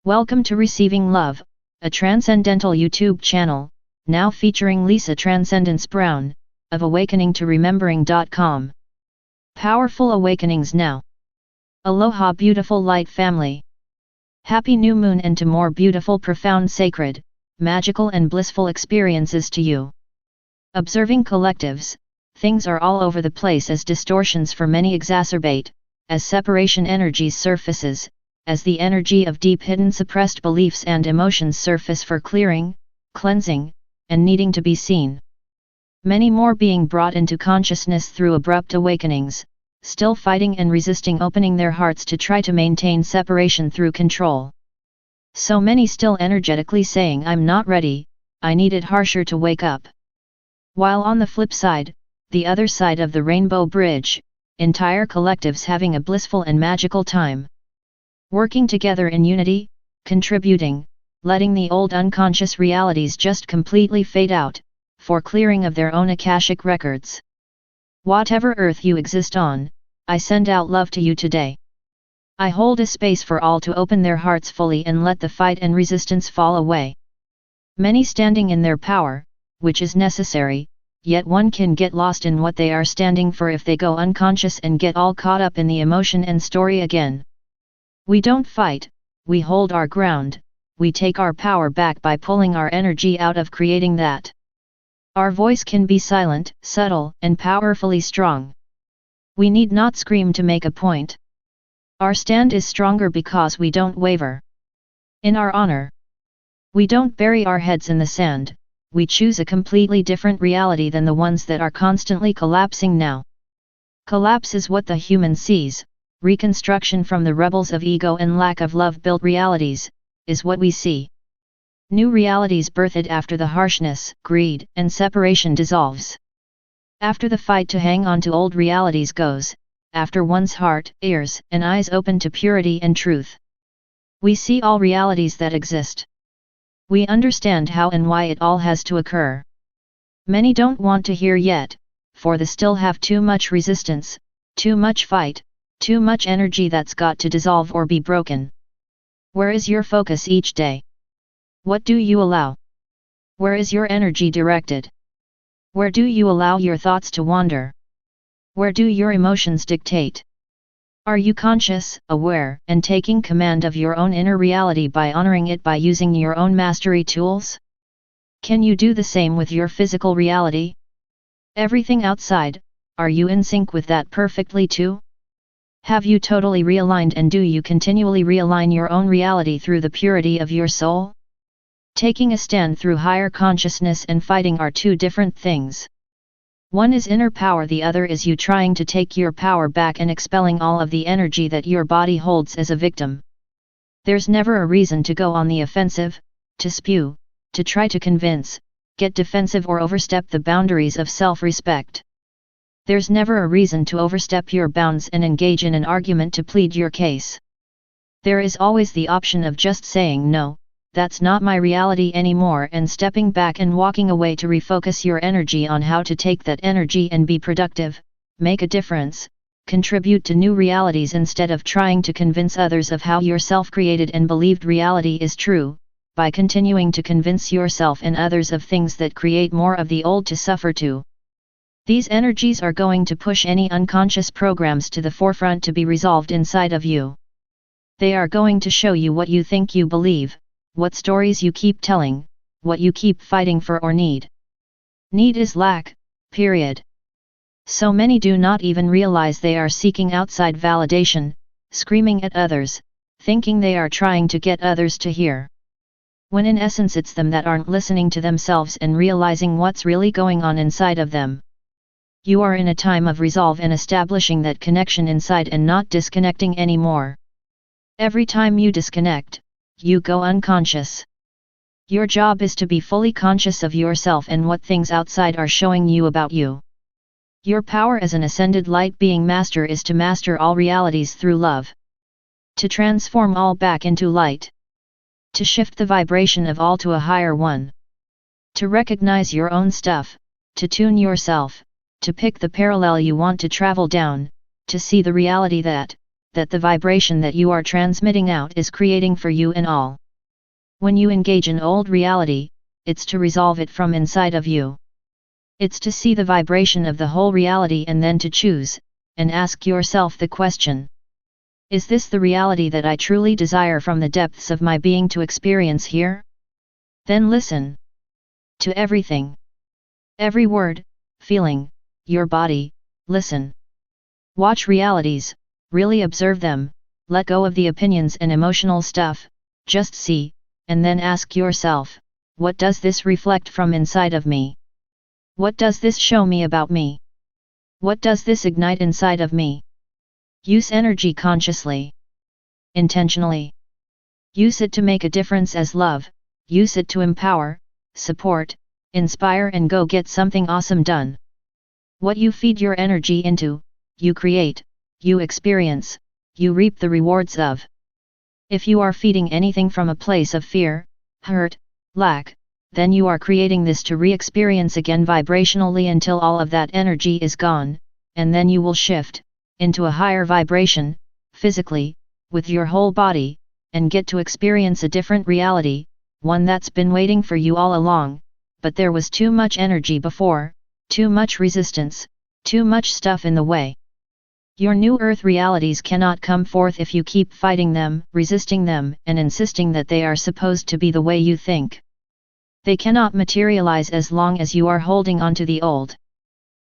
Welcome to Receiving Love, a transcendental YouTube channel, now featuring Lisa Transcendence Brown, of awakeningtoremembering.com. Powerful awakenings now. Aloha beautiful light family. Happy new moon and to more beautiful profound sacred, magical and blissful experiences to you. Observing collectives, things are all over the place as distortions for many exacerbate, as separation energies surfaces, as the energy of deep hidden suppressed beliefs and emotions surface for clearing, cleansing, and needing to be seen. Many more being brought into consciousness through abrupt awakenings, still fighting and resisting opening their hearts to try to maintain separation through control. So many still energetically saying I'm not ready, I need it harsher to wake up. While on the flip side, the other side of the rainbow bridge, entire collectives having a blissful and magical time. Working together in unity, contributing, letting the old unconscious realities just completely fade out, for clearing of their own Akashic records. Whatever earth you exist on, I send out love to you today. I hold a space for all to open their hearts fully and let the fight and resistance fall away. Many standing in their power, which is necessary, yet one can get lost in what they are standing for if they go unconscious and get all caught up in the emotion and story again. We don't fight, we hold our ground, we take our power back by pulling our energy out of creating that. Our voice can be silent, subtle, and powerfully strong. We need not scream to make a point. Our stand is stronger because we don't waver. In our honor. We don't bury our heads in the sand, we choose a completely different reality than the ones that are constantly collapsing now. Collapse is what the human sees. Reconstruction from the rebels of ego and lack of love-built realities, is what we see. New realities birthed after the harshness, greed, and separation dissolves. After the fight to hang on to old realities goes, after one's heart, ears, and eyes open to purity and truth. We see all realities that exist. We understand how and why it all has to occur. Many don't want to hear yet, for they still have too much resistance, too much fight, too much energy that's got to dissolve or be broken. Where is your focus each day? What do you allow? Where is your energy directed? Where do you allow your thoughts to wander? Where do your emotions dictate? Are you conscious, aware, and taking command of your own inner reality by honoring it by using your own mastery tools? Can you do the same with your physical reality? Everything outside, are you in sync with that perfectly too? Have you totally realigned and do you continually realign your own reality through the purity of your soul? Taking a stand through higher consciousness and fighting are two different things. One is inner power, the other is you trying to take your power back and expelling all of the energy that your body holds as a victim. There's never a reason to go on the offensive, to spew, to try to convince, get defensive or overstep the boundaries of self-respect. There's never a reason to overstep your bounds and engage in an argument to plead your case. There is always the option of just saying no, that's not my reality anymore, and stepping back and walking away to refocus your energy on how to take that energy and be productive, make a difference, contribute to new realities instead of trying to convince others of how your self-created and believed reality is true, by continuing to convince yourself and others of things that create more of the old to suffer to. These energies are going to push any unconscious programs to the forefront to be resolved inside of you. They are going to show you what you think you believe, what stories you keep telling, what you keep fighting for or need. Need is lack, period. So many do not even realize they are seeking outside validation, screaming at others, thinking they are trying to get others to hear. When in essence it's them that aren't listening to themselves and realizing what's really going on inside of them. You are in a time of resolve and establishing that connection inside and not disconnecting anymore. Every time you disconnect, you go unconscious. Your job is to be fully conscious of yourself and what things outside are showing you about you. Your power as an ascended light being master is to master all realities through love. To transform all back into light. To shift the vibration of all to a higher one. To recognize your own stuff, to tune yourself, to pick the parallel you want to travel down, to see the reality that that the vibration that you are transmitting out is creating for you and all. When you engage in old reality, it's to resolve it from inside of you. It's to see the vibration of the whole reality and then to choose, and ask yourself the question. Is this the reality that I truly desire from the depths of my being to experience here? Then listen to everything. Every word, feeling, your body, listen. Watch realities, really observe them, let go of the opinions and emotional stuff, just see, and then ask yourself, what does this reflect from inside of me? What does this show me about me? What does this ignite inside of me? Use energy consciously. Intentionally. Use it to make a difference as love, use it to empower, support, inspire and go get something awesome done. What you feed your energy into, you create, you experience, you reap the rewards of. If you are feeding anything from a place of fear, hurt, lack, then you are creating this to re-experience again vibrationally until all of that energy is gone, and then you will shift into a higher vibration, physically, with your whole body, and get to experience a different reality, one that's been waiting for you all along, but there was too much energy before, too much resistance, too much stuff in the way. Your new earth realities cannot come forth if you keep fighting them, resisting them, and insisting that they are supposed to be the way you think. They cannot materialize as long as you are holding on to the old.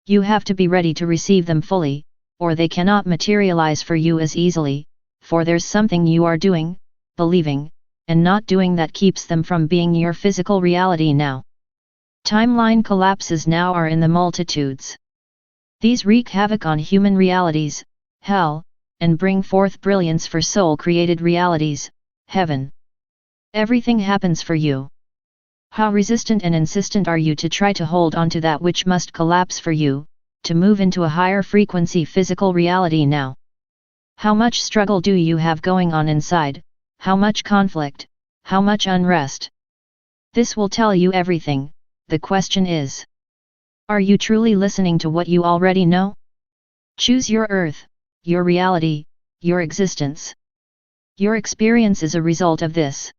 You have to be ready to receive them fully, or they cannot materialize for you as easily, for there's something you are doing, believing, and not doing that keeps them from being your physical reality now. Timeline collapses now are in the multitudes. These wreak havoc on human realities, hell, and bring forth brilliance for soul-created realities, heaven. Everything happens for you. How resistant and insistent are you to try to hold on to that which must collapse for you, to move into a higher frequency physical reality now? How much struggle do you have going on inside, how much conflict, how much unrest? This will tell you everything. The question is, are you truly listening to what you already know? Choose your earth, your reality, your existence. Your experience is a result of this.